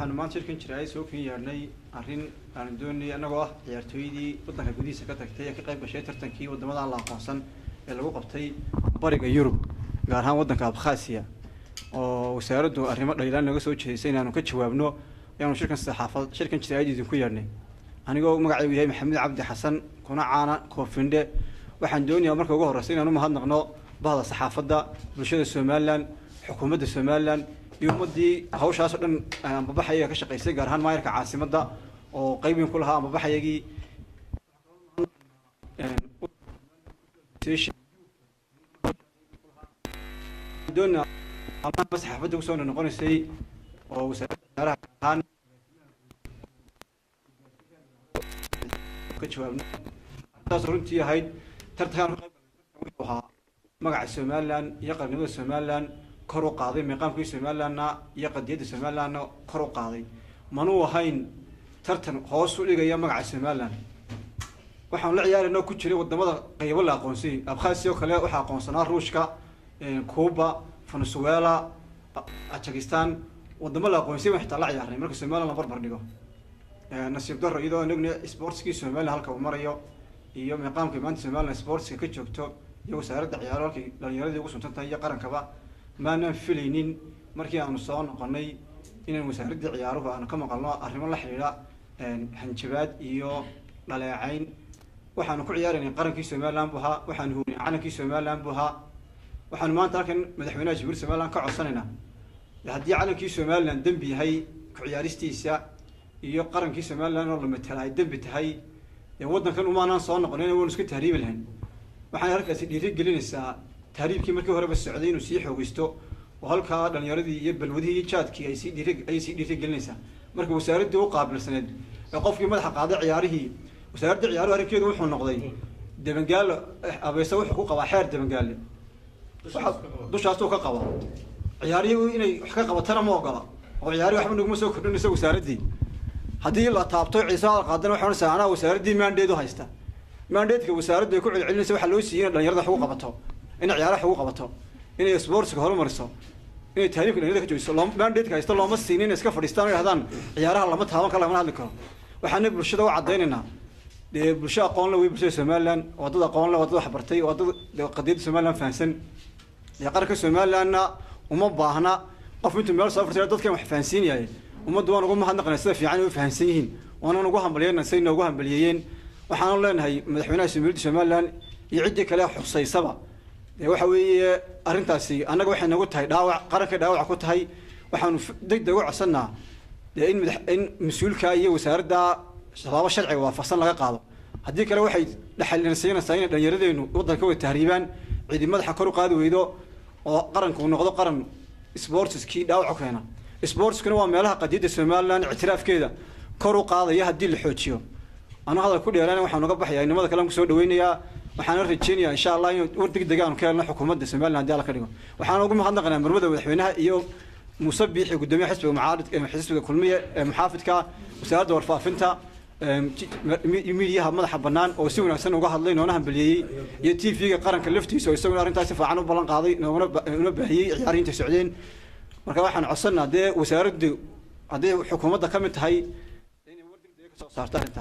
waxaan maanta shirkan jiray soo fiirnay arrin aan doonay anagoo ah ciyaartooydii waddanka gudihiisa ka tagtay ee ka qayb gashay tartankii wadamada la aqoonsan ee lagu qabtay bariga Yurub gaar ahaan waddanka Abkhasiya oo wasaaraddu arrimo dhaliilaan naga soo jeedisay inaanu ka jawaabno ayaanu shirkan jiray idinku yeernay anigoo magacaygu yahay Maxamed Cabdi Xasan kuna caana koofinde waxaan doonayaa marka ugu horreysay inaanu mahadnaqno bahda saxaafadda bulshada Soomaaliland xukuumadda Soomaaliland iyo ummadii hawshaas oo dhan ambabaxaya ka shaqeysay gaar ahaan maayarka caasimadda oo qayb weyn ku lahaa ambabaxayagii doona ama saxaafadda ku soo noqonaysay oo wasaaradda ahaan ka jawaabna taas runtii ahayd tartan waxa magaca Soomaaliland iyo qarnimada Soomaaliland kor u qaaday meeqaamkii Soomaaliland iyo qadiyada Soomaaliland kor u qaaday manuu ahayn tartan hoos u dhigaya magaca Soomaaliland waxaan la ciyaarnaa ku jiray wadamada qaybo la aqoonsay Abkhasiya kale waxa aqoonsanaa Ruushka Cuba Venezuela Tajikistan wadamo la aqoonsay waxa la ciyaarnay marka Soomaaliland la barbar dhigo nasiib darro iyadoo anagna sportskii Soomaaliland halka uu marayo iyo meeqaamkii maanta Soomaaliland sportska ka joogto iyo wasaaradda ciyaaraha dhalinyarada ugu suntantahay iyo qarankaba maanan filaynin markii aanu soo noqonay inaan wasaaradda ciyaaruhu aan ka maqalno arrimo la xiriira hanjabaad iyo dhaleecayn waxaanu ku ciyaaraynay qarankii Soomaaliland buha waxaanu huunay calankii Soomaaliland buha waxaanu maanta halkan madaxweynaha Jamhuuriyadda Soomaaliland ka codsanaynaa haddii calankii Soomaaliland dambi yahay ku ciyaaristiisa iyo qarankii Soomaaliland oo la matalay dambi tahay waddankan umaanaan soo noqonayn oo isku tahriibi lahayn waxaan halkaas dhiirigelinaysaa tahriibkii markii horeba socday inuu sii xoogaysto oo halka dhalinyaradii iyo balwadihii jaadkii ay sii dhiirigelinaysaa marka wasaaraddu u qaabilsaneed ee qofkii madaxa qaaday ciyaarihii wasaaradda ciyaaruhu arrinkeedu wuxuu noqday debangaal abeesa wuxuu ku qabaa xeer debangaal dushaas uu ka qabo ciyaarihii inay wax ka qabatana ma ogola oo ciyaarihii waxba naguma soo kordhinayso wasaaraddii haddii la taabto ciise qaadana waxaan saanaa wasaaraddii maandeedu haysta maandeedka wasaaraddu ay ku celcelinayso waxa loo siiyay dhalinyarada wax ugu qabato in ciyaaraha ugu qabato inay sportska horumariso inay taariikhda dhalinyarada ka joojiso maandeedka haysta looma siinin iska fadhiistaan oo yiraahdaan ciyaaraha lama taaban karo lama hadli karo waxaan bulshada u cadeynaynaa bulshada aqoon leh bulshada Soomaaliland wadada aqoon leh wadada wax bartay wadada qadiyada Soomaaliland fahansan qaranka Soomaalilandna uma baahna qof intuu meel soo furtay dadkan wax fahansiin yahay ummaddu waan ugu mahadnaqnaa sida fiican u fahansan yihiin waana ugu hambalyeynaa say noogu hambalyeeyeen waxaan leenahay madaxweynaha Soomaaliland iyo cidii kale xusaysaba waxa weeye arrintaasi annaga waxay nagu tahay dhaawac qaranka dhaawac ku tahay waxaanu degdeg u codsanaa in mas'uulka iyo wasaaradda shabaab sharciga waafaqsan laga qaado haddii kale waxay dhaxalinaysaa in dhalinyaradeenu waddanka way tahriibaan cidi madaxa kor u qaadi weydo oo qaranku noqdo qaran sportskii dhaawac keena sportskuna waa meelaha qadiyada Soomaaliland ictiraafkeeda kor u qaadaya haddii la xoojiyo أنا هذا كل يوم وحنا نقبح يعني ماذا كلام كسر دوينيا وحنا نرجعين إن شاء الله ورد دقان كلنا حكومة السمال عندي على كلمة وحنا نقول ما عندنا مرمدة وحنا يوم مسبح قدامي حسب معارض حسب كلمية محافظ كا وسارد ورفافنتا يميليها ماذا حبنان أو سوينا سنة وقاعد الله نونهم بلي يتي في قرن كلفتي سوينا أرين تاسف عنه بلان قاضي ننبه هي عارين تسعدين مركب حنا عصرنا ده وسارد هذه حكومة كم تهاي صارت أنت